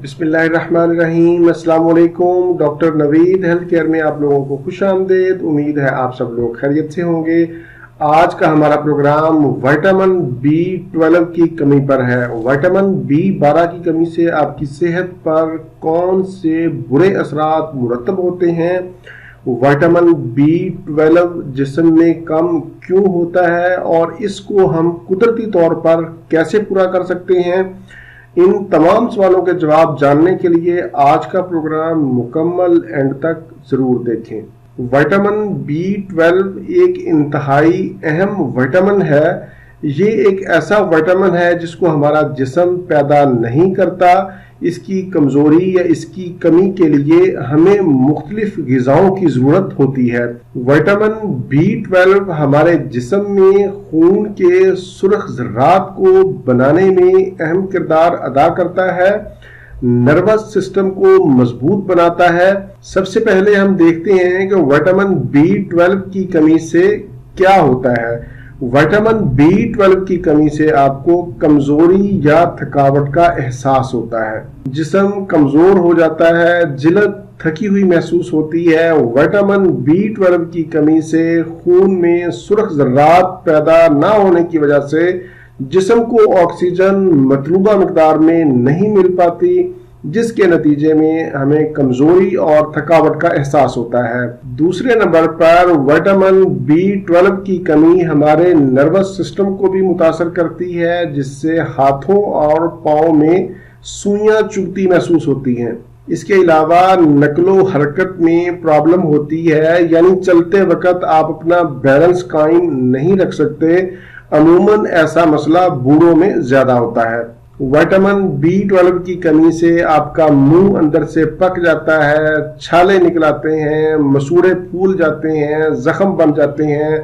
بسم اللہ الرحمن الرحیم۔ السلام علیکم۔ ڈاکٹر نوید ہیلتھ کیئر میں آپ لوگوں کو خوش آمدید۔ امید ہے آپ سب لوگ خیریت سے ہوں گے۔ آج کا ہمارا پروگرام وائٹامن B12 کی کمی پر ہے۔ وائٹامن B12 کی کمی سے آپ کی صحت پر کون سے برے اثرات مرتب ہوتے ہیں، وائٹامن B12 جسم میں کم کیوں ہوتا ہے اور اس کو ہم قدرتی طور پر کیسے پورا کر سکتے ہیں، ان تمام سوالوں کے جواب جاننے کے لیے آج کا پروگرام مکمل اینڈ تک ضرور دیکھیں۔ وائٹامن B12 ایک انتہائی اہم وائٹامن ہے۔ یہ ایک ایسا وائٹامن ہے جس کو ہمارا جسم پیدا نہیں کرتا۔ اس کی کمزوری یا اس کی کمی کے لیے ہمیں مختلف غذاؤں کی ضرورت ہوتی ہے۔ وائٹامن B12 ہمارے جسم میں خون کے سرخ ذرات کو بنانے میں اہم کردار ادا کرتا ہے، نروس سسٹم کو مضبوط بناتا ہے۔ سب سے پہلے ہم دیکھتے ہیں کہ وائٹامن B12 کی کمی سے کیا ہوتا ہے۔ وائٹامن B12 کی کمی سے آپ کو کمزوری یا تھکاوٹ کا احساس ہوتا ہے، جسم کمزور ہو جاتا ہے، جلد تھکی ہوئی محسوس ہوتی ہے۔ وائٹامن B12 کی کمی سے خون میں سرخ ذرات پیدا نہ ہونے کی وجہ سے جسم کو آکسیجن مطلوبہ مقدار میں نہیں مل پاتی، جس کے نتیجے میں ہمیں کمزوری اور تھکاوٹ کا احساس ہوتا ہے۔ دوسرے نمبر پر وائٹامن B12 کی کمی ہمارے نروس سسٹم کو بھی متاثر کرتی ہے، جس سے ہاتھوں اور پاؤں میں سوئیاں چبھتی محسوس ہوتی ہیں۔ اس کے علاوہ نقل و حرکت میں پرابلم ہوتی ہے، یعنی چلتے وقت آپ اپنا بیلنس قائم نہیں رکھ سکتے۔ عموماً ایسا مسئلہ بوڑھوں میں زیادہ ہوتا ہے۔ وائٹامن B12 کی کمی سے آپ کا منہ اندر سے پک جاتا ہے، چھالے نکل آتے ہیں، مسوڑے پھول جاتے ہیں، زخم بن جاتے ہیں،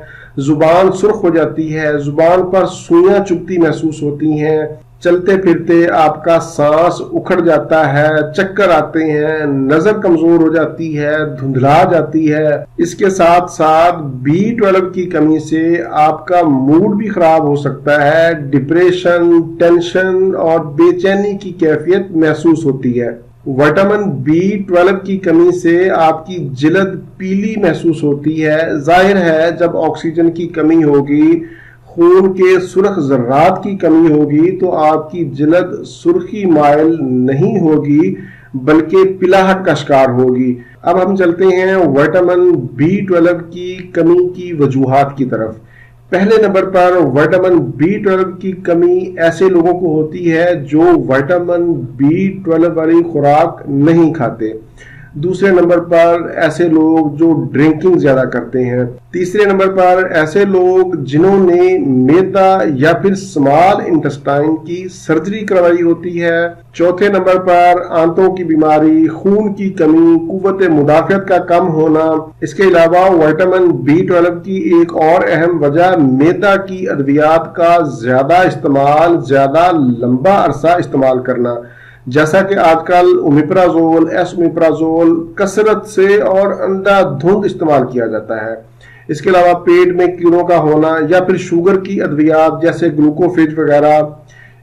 زبان سرخ ہو جاتی ہے، زبان پر سوئیاں چبھتی محسوس ہوتی ہیں، چلتے پھرتے آپ کا سانس اکھڑ جاتا ہے، چکر آتے ہیں، نظر کمزور ہو جاتی ہے، دھندلا جاتی ہے۔ اس کے ساتھ ساتھ B12 کی کمی سے آپ کا موڈ بھی خراب ہو سکتا ہے، ڈپریشن، ٹینشن اور بے چینی کی کیفیت محسوس ہوتی ہے۔ وائٹامن B12 کی کمی سے آپ کی جلد پیلی محسوس ہوتی ہے۔ ظاہر ہے جب آکسیجن کی کمی ہوگی، خون کے سرخ ذرات کی کمی ہوگی تو آپ کی جلد سرخی مائل نہیں ہوگی بلکہ پلاہٹ کا شکار ہوگی۔ اب ہم چلتے ہیں وائٹامن B12 کی کمی کی وجوہات کی طرف۔ پہلے نمبر پر وائٹامن B12 کی کمی ایسے لوگوں کو ہوتی ہے جو وائٹامن B12 والی خوراک نہیں کھاتے۔ دوسرے نمبر پر ایسے لوگ جو ڈرنکنگ زیادہ کرتے ہیں۔ تیسرے نمبر پر ایسے لوگ جنہوں نے میدا یا پھر اسمال انٹسٹائن کی سرجری کروائی ہوتی ہے۔ چوتھے نمبر پر آنتوں کی بیماری، خون کی کمی، قوت مدافعت کا کم ہونا۔ اس کے علاوہ وائٹامن B12 کی ایک اور اہم وجہ میدا کی ادویات کا زیادہ استعمال، زیادہ لمبا عرصہ استعمال کرنا، جیسا کہ آج کل اومیپرازول، ایسومیپرازول کثرت سے اور اندھا دھند استعمال کیا جاتا ہے۔ اس کے علاوہ پیٹ میں کیڑوں کا ہونا یا پھر شوگر کی ادویات جیسے گلوکوفیج وغیرہ۔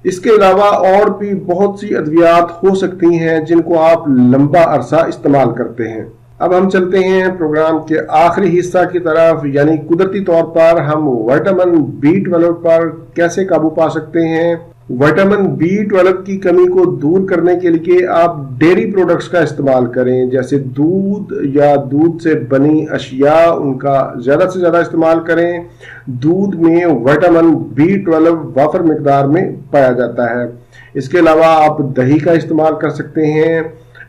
اس کے علاوہ اور بھی بہت سی ادویات ہو سکتی ہیں جن کو آپ لمبا عرصہ استعمال کرتے ہیں۔ اب ہم چلتے ہیں پروگرام کے آخری حصہ کی طرف، یعنی قدرتی طور پر ہم وائٹامن B12 پر کیسے قابو پا سکتے ہیں۔ وائٹامن B12 کی کمی کو دور کرنے کے لیے آپ ڈیری پروڈکٹس کا استعمال کریں، جیسے دودھ یا دودھ سے بنی اشیاء، ان کا زیادہ سے زیادہ استعمال کریں۔ دودھ میں وائٹامن B12 وافر مقدار میں پایا جاتا ہے۔ اس کے علاوہ آپ دہی کا استعمال کر سکتے ہیں۔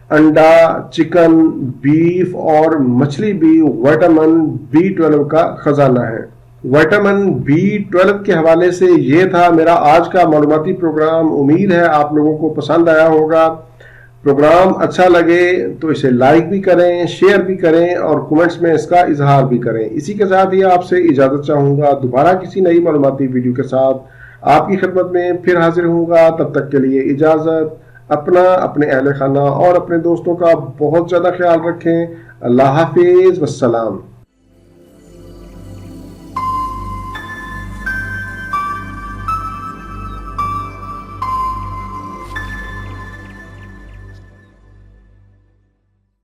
انڈا، چکن، بیف اور مچھلی بھی وائٹامن B12 کا خزانہ ہے۔ وائٹامن B12 کے حوالے سے یہ تھا میرا آج کا معلوماتی پروگرام۔ امید ہے آپ لوگوں کو پسند آیا ہوگا۔ پروگرام اچھا لگے تو اسے لائک بھی کریں، شیئر بھی کریں اور کمنٹس میں اس کا اظہار بھی کریں۔ اسی کے ساتھ ہی آپ سے اجازت چاہوں گا، دوبارہ کسی نئی معلوماتی ویڈیو کے ساتھ آپ کی خدمت میں پھر حاضر ہوں گا۔ تب تک کے لیے اجازت۔ اپنا، اپنے اہل خانہ اور اپنے دوستوں کا بہت زیادہ خیال رکھیں۔ اللہ حافظ، والسلام۔